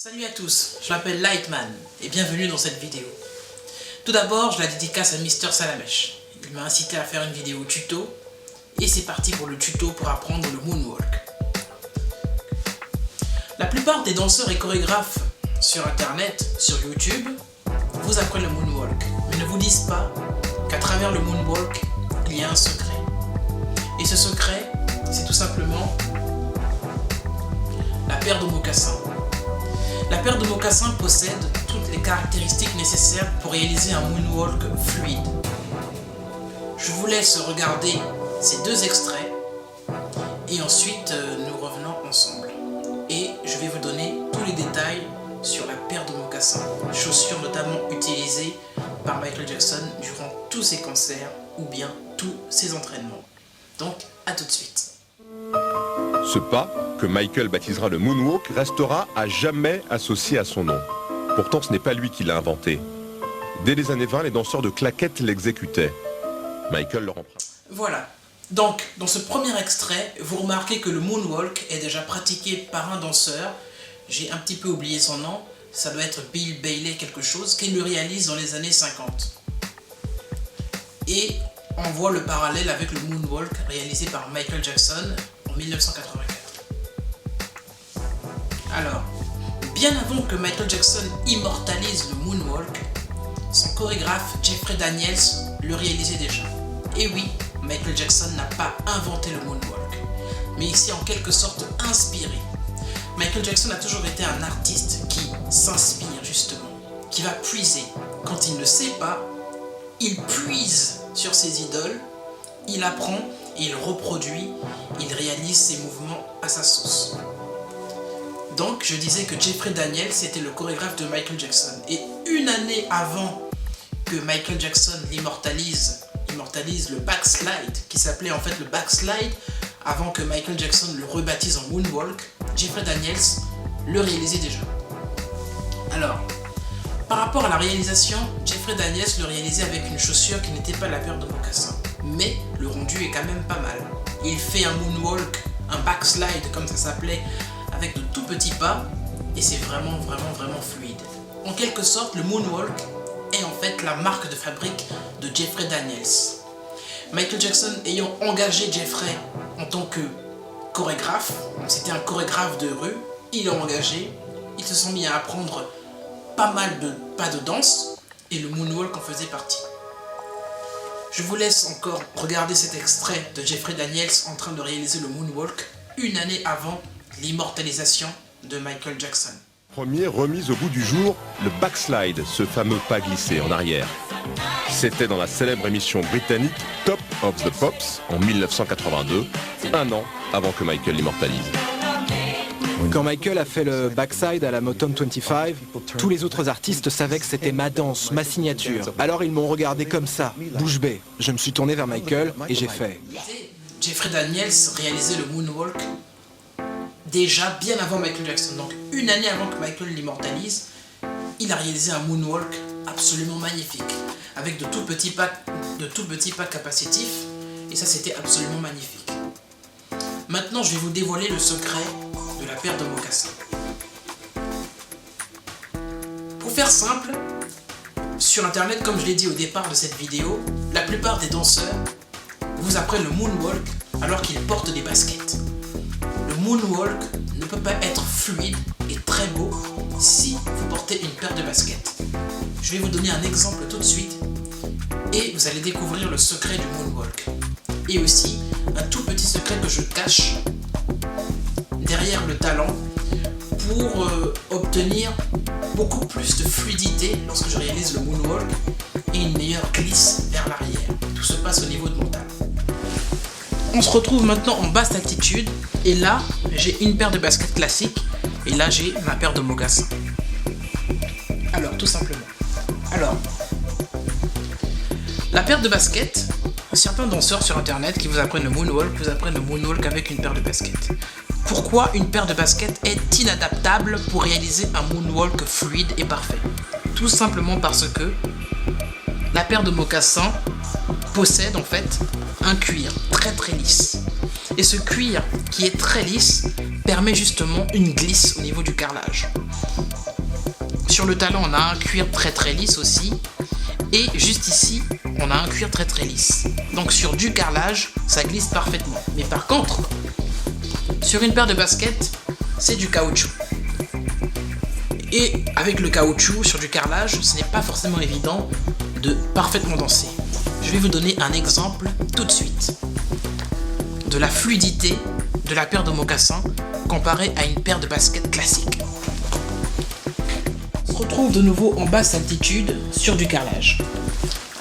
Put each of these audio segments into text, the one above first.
Salut à tous, je m'appelle Lightman et bienvenue dans cette vidéo. Tout d'abord, je la dédicace à Mister Salamèche. Il m'a incité à faire une vidéo tuto et c'est parti pour le tuto pour apprendre le moonwalk. La plupart des danseurs et chorégraphes sur internet, sur YouTube, vous apprennent le moonwalk, mais ne vous disent pas qu'à travers le moonwalk, il y a un secret. Et ce secret, c'est tout simplement la paire de mocassins. La paire de mocassins possède toutes les caractéristiques nécessaires pour réaliser un moonwalk fluide. Je vous laisse regarder ces deux extraits et ensuite nous revenons ensemble. Et je vais vous donner tous les détails sur la paire de mocassins, chaussures notamment utilisées par Michael Jackson durant tous ses concerts ou bien tous ses entraînements. Donc à tout de suite. Ce pas, que Michael baptisera le moonwalk, restera à jamais associé à son nom. Pourtant, ce n'est pas lui qui l'a inventé. Dès les années 20, les danseurs de claquettes l'exécutaient. Michael leur emprunte. Voilà. Donc, dans ce premier extrait, vous remarquez que le moonwalk est déjà pratiqué par un danseur. J'ai un petit peu oublié son nom. Ça doit être Bill Bailey quelque chose, qui le réalise dans les années 50. Et on voit le parallèle avec le moonwalk réalisé par Michael Jackson en 1984. Alors, bien avant que Michael Jackson immortalise le moonwalk, son chorégraphe Jeffrey Daniels le réalisait déjà. Et oui, Michael Jackson n'a pas inventé le moonwalk, mais ici en quelque sorte inspiré. Michael Jackson a toujours été un artiste qui s'inspire justement, qui va puiser. Quand il ne sait pas, il puise sur ses idoles, il apprend et il reproduit, il réalise ses mouvements à sa sauce. Donc je disais que Jeffrey Daniels était le chorégraphe de Michael Jackson. Et une année avant que Michael Jackson immortalise le backslide, qui s'appelait en fait le backslide, avant que Michael Jackson le rebaptise en moonwalk, Jeffrey Daniels le réalisait déjà. Alors, par rapport à la réalisation, Jeffrey Daniels le réalisait avec une chaussure qui n'était pas la paire de mocassins. Mais le rendu est quand même pas mal. Il fait un moonwalk, un backslide comme ça s'appelait, avec de tout petits pas, et c'est vraiment fluide. En quelque sorte, le moonwalk est en fait la marque de fabrique de Jeffrey Daniels. Michael Jackson ayant engagé Jeffrey en tant que chorégraphe, c'était un chorégraphe de rue, il l'a engagé, ils se sont mis à apprendre pas mal de pas de danse, et le moonwalk en faisait partie. Je vous laisse encore regarder cet extrait de Jeffrey Daniels en train de réaliser le moonwalk une année avant l'immortalisation de Michael Jackson. Premier remis au goût du jour, le backslide, ce fameux pas glissé en arrière. C'était dans la célèbre émission britannique Top of the Pops en 1982, un an avant que Michael l'immortalise. Quand Michael a fait le backside à la Motown 25, tous les autres artistes savaient que c'était ma danse, ma signature. Alors ils m'ont regardé comme ça, bouche bée. Je me suis tourné vers Michael et j'ai fait. Jeffrey Daniels réalisait le moonwalk déjà bien avant Michael Jackson. Donc une année avant que Michael l'immortalise, il a réalisé un moonwalk absolument magnifique, avec de tout petits pas capacitifs, et ça c'était absolument magnifique. Maintenant je vais vous dévoiler le secret de la paire de mocassins. Pour faire simple, sur internet, comme je l'ai dit au départ de cette vidéo, la plupart des danseurs vous apprennent le moonwalk alors qu'ils portent des baskets. Le moonwalk ne peut pas être fluide et très beau si vous portez une paire de baskets. Je vais vous donner un exemple tout de suite et vous allez découvrir le secret du moonwalk. Et aussi un tout petit secret que je cache derrière le talent pour obtenir beaucoup plus de fluidité lorsque je réalise le moonwalk et une meilleure glisse vers l'arrière. Tout se passe au niveau de mon talon. On se retrouve maintenant en basse altitude et là j'ai une paire de baskets classiques et là j'ai ma paire de mocassins. Alors tout simplement. Alors la paire de baskets, certains danseurs sur internet qui vous apprennent le moonwalk avec une paire de baskets. Pourquoi une paire de baskets est inadaptable pour réaliser un moonwalk fluide et parfait? Tout simplement parce que la paire de mocassins possède en fait un cuir très lisse. Et ce cuir qui est très lisse permet justement une glisse au niveau du carrelage. sur le talon, on a un cuir très lisse aussi. Et juste ici, on a un cuir très lisse. Donc sur du carrelage, ça glisse parfaitement. Mais par contre, sur une paire de baskets, c'est du caoutchouc. Et avec le caoutchouc sur du carrelage, ce n'est pas forcément évident de parfaitement danser. Je vais vous donner un exemple tout de suite. De la fluidité de la paire de mocassins comparée à une paire de baskets classique. On se retrouve de nouveau en basse altitude sur du carrelage.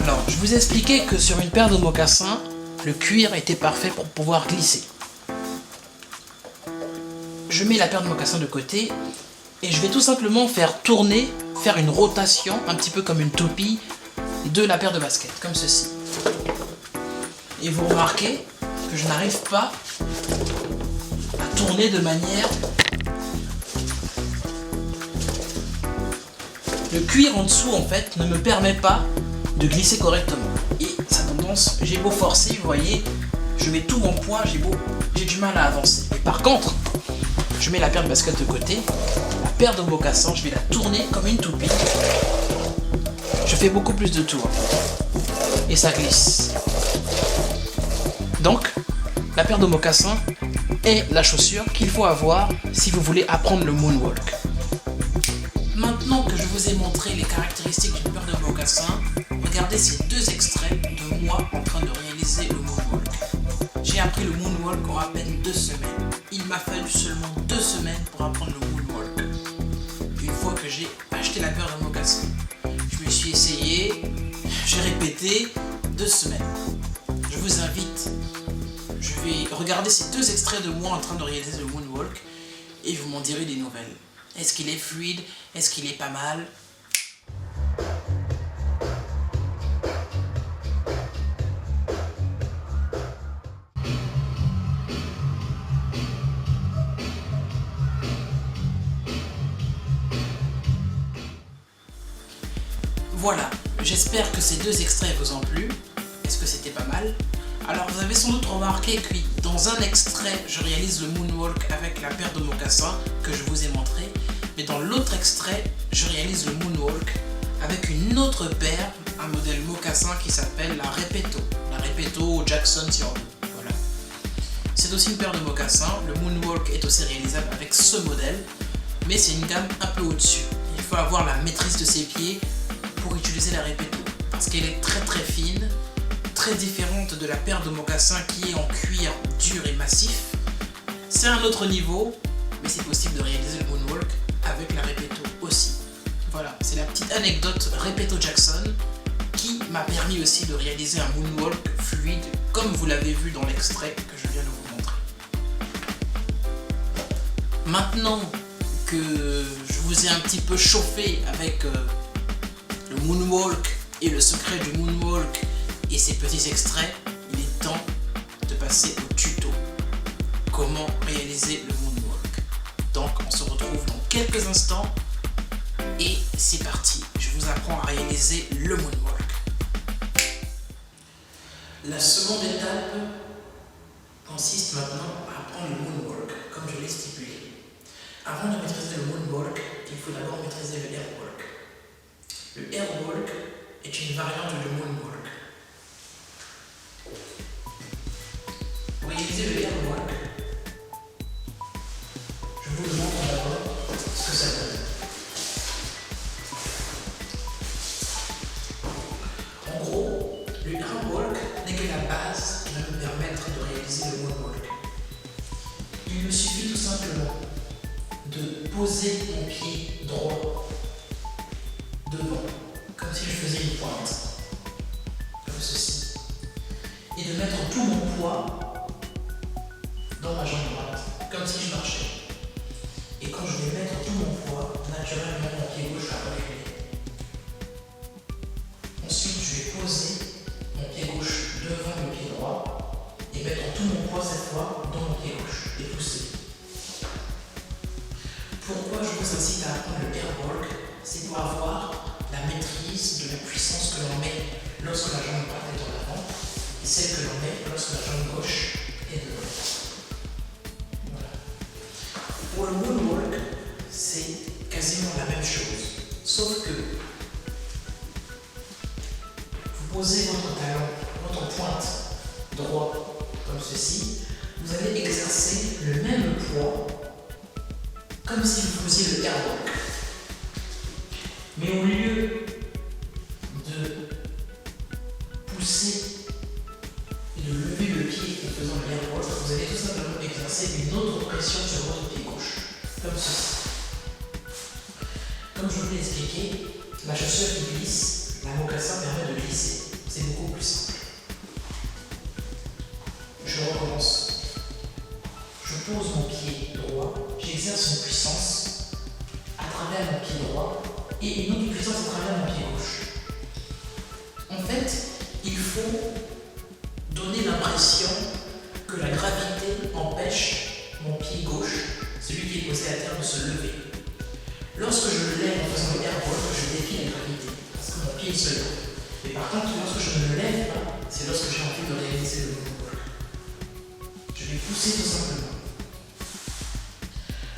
Alors, je vous ai expliqué que sur une paire de mocassins, le cuir était parfait pour pouvoir glisser. Je mets la paire de mocassins de côté et je vais tout simplement faire tourner, faire une rotation, un petit peu comme une toupie, de la paire de baskets, comme ceci. Et vous remarquez que je n'arrive pas à tourner de manière... Le cuir en dessous, en fait, ne me permet pas de glisser correctement. Et ça tendance, j'ai beau forcer, vous voyez, je mets tout mon poids, j'ai du mal à avancer. Et par contre, je mets la paire de baskets de côté, la paire de mocassins, je vais la tourner comme une toupie. Je fais beaucoup plus de tours. Et ça glisse. Donc, la paire de mocassins est la chaussure qu'il faut avoir si vous voulez apprendre le moonwalk. Maintenant que je vous ai montré les caractéristiques d'une paire de mocassins, regardez ces deux extraits de moi en train de réaliser le moonwalk. J'ai appris le moonwalk en à peine 2 semaines. Il m'a fallu seulement 2 semaines pour apprendre le moonwalk. Une fois que j'ai acheté la paire de mocassins, je me suis essayé, j'ai répété 2 semaines. Je vous invite, je vais regarder ces 2 extraits de moi en train de réaliser le moonwalk et vous m'en direz des nouvelles. Est-ce qu'il est fluide? Est-ce qu'il est pas mal? Voilà, j'espère que ces 2 extraits vous ont plu. Est-ce que c'était pas mal? Alors vous avez sans doute remarqué que dans un extrait, je réalise le moonwalk avec la paire de mocassins que je vous ai montré. Mais dans l'autre extrait, je réalise le moonwalk avec une autre paire, un modèle mocassin qui s'appelle la Repetto. La Repetto Jackson si on veut. Voilà. C'est aussi une paire de mocassins. Le moonwalk est aussi réalisable avec ce modèle, mais c'est une gamme un peu au-dessus. Il faut avoir la maîtrise de ses pieds pour utiliser la Repetto, parce qu'elle est très fine, très différente de la paire de mocassins qui est en cuir dur et massif. C'est un autre niveau, mais c'est possible de réaliser le moonwalk avec la Repetto aussi. Voilà, c'est la petite anecdote Repetto Jackson qui m'a permis aussi de réaliser un moonwalk fluide comme vous l'avez vu dans l'extrait que je viens de vous montrer. Maintenant que je vous ai un petit peu chauffé avec le moonwalk et le secret du moonwalk et ces petits extraits, il est temps de passer au tuto. Comment réaliser le moonwalk. Donc on se retrouve dans quelques instants et c'est parti. Je vous apprends à réaliser le moonwalk. La seconde étape consiste maintenant à apprendre le moonwalk, comme je l'ai stipulé. Avant de maîtriser le moonwalk, il faut d'abord maîtriser le airwalk. Le airwalk est une variante du moonwalk. Pour réaliser le airwalk, je vous montre d'abord ce que ça donne. En gros, le airwalk n'est que la base qui va nous permettre de réaliser le moonwalk. Il me suffit tout simplement de poser mon pied droit devant, comme si je faisais une pointe, comme ceci, et de mettre tout mon poids dans ma jambe droite, comme si je marchais. Et quand je vais mettre tout mon poids, naturellement mon pied gauche va reculer. Ensuite, je vais poser mon pied gauche devant mon pied droit et mettre tout mon poids cette fois dans mon pied gauche et pousser. Pourquoi je vous incite à apprendre le airwalk? C'est pour avoir la maîtrise de la puissance que l'on met lorsque la jambe droite est en avant et celle que l'on met lorsque la jambe gauche est devant. Voilà. Pour le moonwalk, c'est quasiment la même chose, Sauf que vous posez votre talon, votre pointe droit comme ceci, vous allez exercer le même poids comme si vous faisiez le airwalk. Mais au lieu de pousser et de lever le pied en faisant le airwalk, vous allez tout simplement exercer une autre pression sur votre pied gauche, comme ceci. Comme je vous l'ai expliqué, la chaussure qui glisse, la mocassin permet de glisser. C'est beaucoup plus simple. Je recommence. Je pose mon pied droit, j'exerce une puissance à travers mon pied droit et une autre puissance à travers mon pied gauche. En fait, il faut donner l'impression que la gravité empêche mon pied gauche, celui qui est posé à terre, de se lever. Lorsque je le lève en faisant le airwalk, je défie la gravité, parce que mon pied se lève. Mais par contre, lorsque je ne me lève pas, c'est lorsque j'ai envie de réaliser le moonwalk. Je vais pousser tout simplement.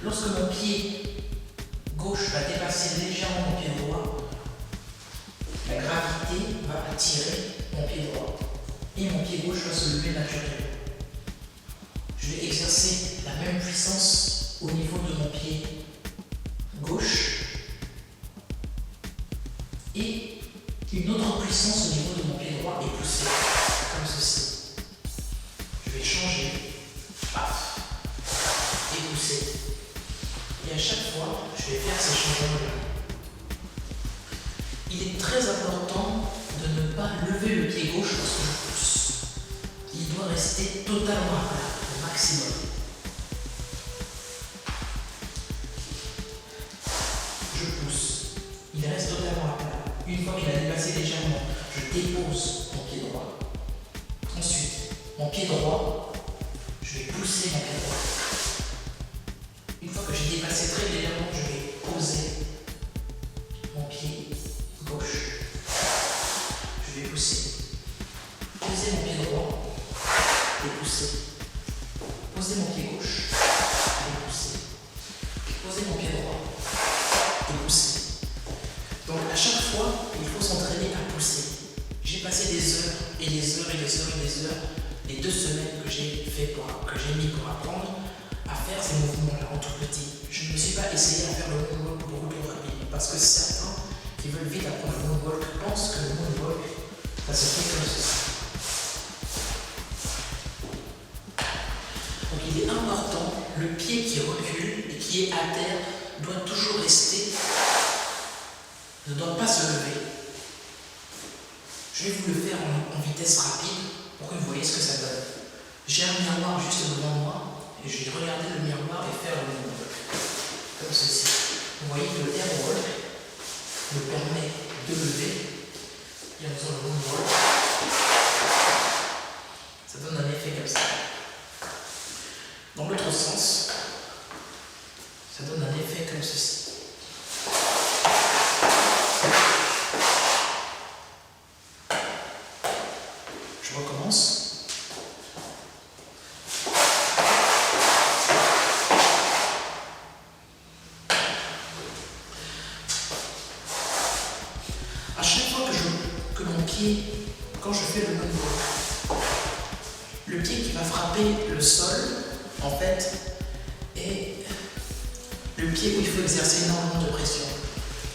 Lorsque mon pied gauche va dépasser légèrement mon pied droit, la gravité va attirer mon pied droit et mon pied gauche va se lever naturellement. Je vais exercer la même puissance au niveau de mon pied gauche et une autre puissance au niveau de mon pied droit et pousser comme ceci. Je vais changer, paf, et pousser. Et à chaque fois, je vais faire ces changements-là. Il est très important de ne pas lever le pied gauche lorsque je pousse. Il doit rester totalement à plat, au maximum. Je pousse. Il reste totalement à plat. Une fois qu'il a dépassé légèrement, je dépose mon pied droit. Ensuite, mon pied droit, je vais pousser mon pied droit. Une fois que j'ai dépassé très légèrement, je vais poser mon pied gauche. Je vais pousser. Poser mon pied droit et pousser. Poser mon pied gauche et pousser. Poser mon pied droit et pousser. Donc à chaque fois, il faut s'entraîner à pousser. J'ai passé des heures et des heures et des heures et des heures, les 2 semaines que j'ai mis pour apprendre à faire ces mouvements-là en tout petit. Je ne me suis pas essayé à faire le moonwalk beaucoup plus rapide parce que certains qui veulent vite apprendre le moonwalk pensent que le moonwalk, ça se fait comme ceci. Donc il est important, le pied qui recule et qui est à terre doit toujours rester, ne doit pas se lever. Je vais vous le faire en vitesse rapide pour que vous voyez ce que ça donne. J'ai un miroir juste devant moi et je vais regarder le miroir et faire le moonwalk. Comme ceci. Vous voyez que le airwalk me permet de lever et en faisant le moonwalk, ça donne un effet comme ça. Dans l'autre sens, ça donne un effet comme ceci. Je recommence. À chaque fois que mon pied, quand je fais le moonwalk, le pied qui va frapper le sol, en fait, est le pied où il faut exercer énormément de pression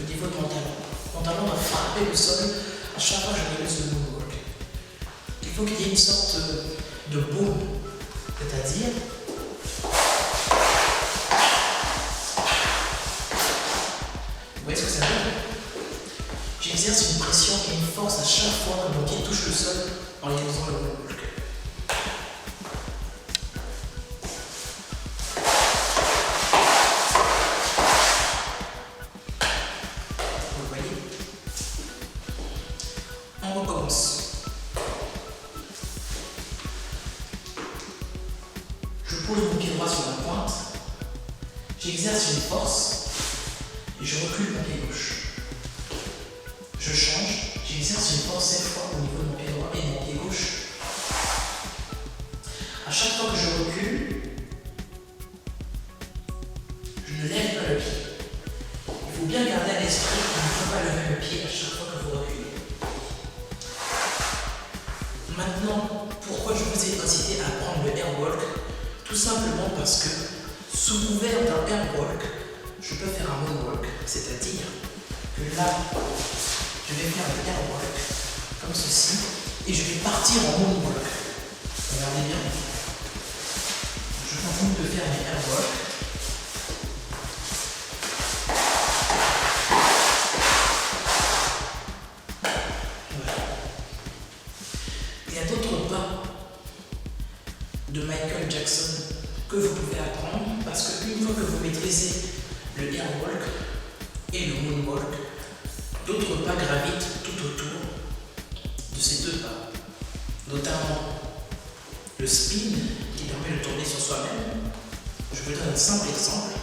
au niveau de mon talon. Mon talon va frapper le sol à chaque fois que je réalise le moonwalk. Il faut qu'il y ait une sorte de boom, c'est-à-dire vous voyez ce que ça donne? J'exerce une pression et une force à chaque fois que mon pied touche le sol en réalisant le moonwalk. Vous voyez? On recommence. Je pose mon pied droit sur la pointe, j'exerce une force et je recule mon pied gauche. Je change, j'exerce une force cette fois au niveau de mon pied droit et de mon pied gauche. À chaque fois que je recule, je ne lève pas le pied. Il faut bien garder à l'esprit pas lever le pied à chaque fois que vous reculez. Maintenant, pourquoi je vous ai incité à apprendre le airwalk? Tout simplement parce que, sous couvert d'un airwalk, je peux faire un moonwalk, c'est-à-dire que là, je vais faire le airwalk comme ceci, et je vais partir en moonwalk. Regardez bien. Je continue de faire mes airwalks. Il y a d'autres pas de Michael Jackson que vous pouvez apprendre parce qu'une fois que vous maîtrisez le airwalk et le moonwalk, d'autres pas gravitent tout autour de ces deux pas, notamment le spin qui permet de tourner sur soi-même. Je vous donne un simple exemple.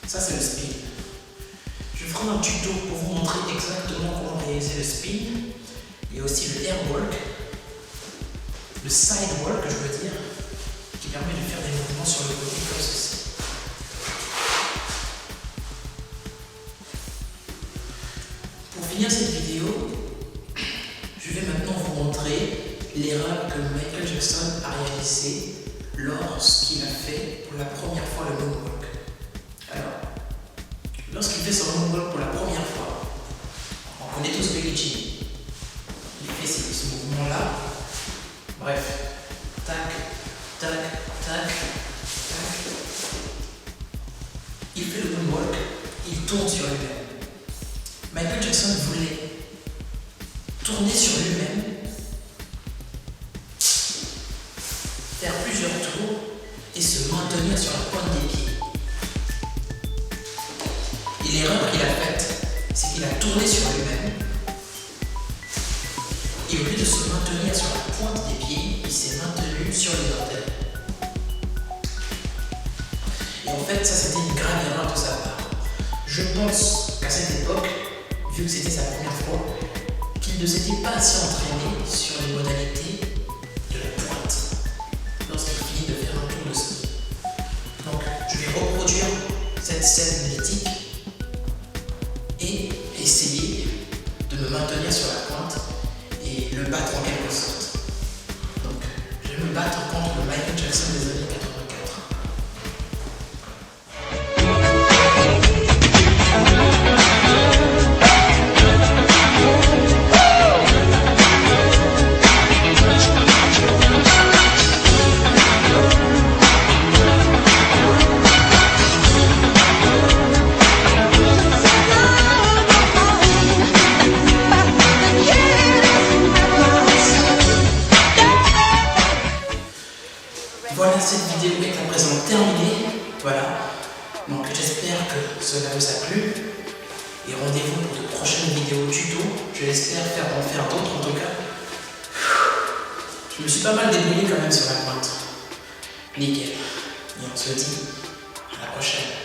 Ça c'est le spin. Je ferai un tuto pour vous montrer exactement comment réaliser le spin. Il y a aussi le airwalk, le sidewalk, je veux dire, qui permet de faire des mouvements sur le côté comme ceci. Pour finir cette vidéo, je vais maintenant vous montrer l'erreur que Michael Jackson a réalisée lorsqu'il a fait pour la première fois le moonwalk. Alors, lorsqu'il fait son moonwalk pour la première fois, on connaît tous Billie Jean. Il fait ce mouvement-là. Bref, tac, tac, tac, tac. Il fait le moonwalk, il tourne sur lui-même. Michael Jackson voulait tourner sur lui-même, faire plusieurs tours et se maintenir sur la pointe des pieds. Et l'erreur qu'il a faite, c'est qu'il a tourné sur lui-même et au lieu de se maintenir sur la pointe des pieds, il s'est maintenu sur les orteils. Et en fait, ça c'était une grave erreur de sa part. Je pense qu'à cette époque, vu que c'était sa première fois, qu'il ne s'était pas assez entraîné sur les modalités de la pointe lorsqu'il finit de faire un tour de ski. Donc, je vais reproduire cette scène mythique et essayer de me maintenir sur la pointe et le battre en quelque sorte. Donc, je vais me battre contre le Michael Jackson des années 84. Voilà, cette vidéo est à présent terminée. Voilà. Donc j'espère que cela vous a plu. Et rendez-vous pour de prochaines vidéos tuto. Je l'espère en faire d'autres en tout cas. Je me suis pas mal débrouillé quand même sur la pointe. Nickel. Et on se dit à la prochaine.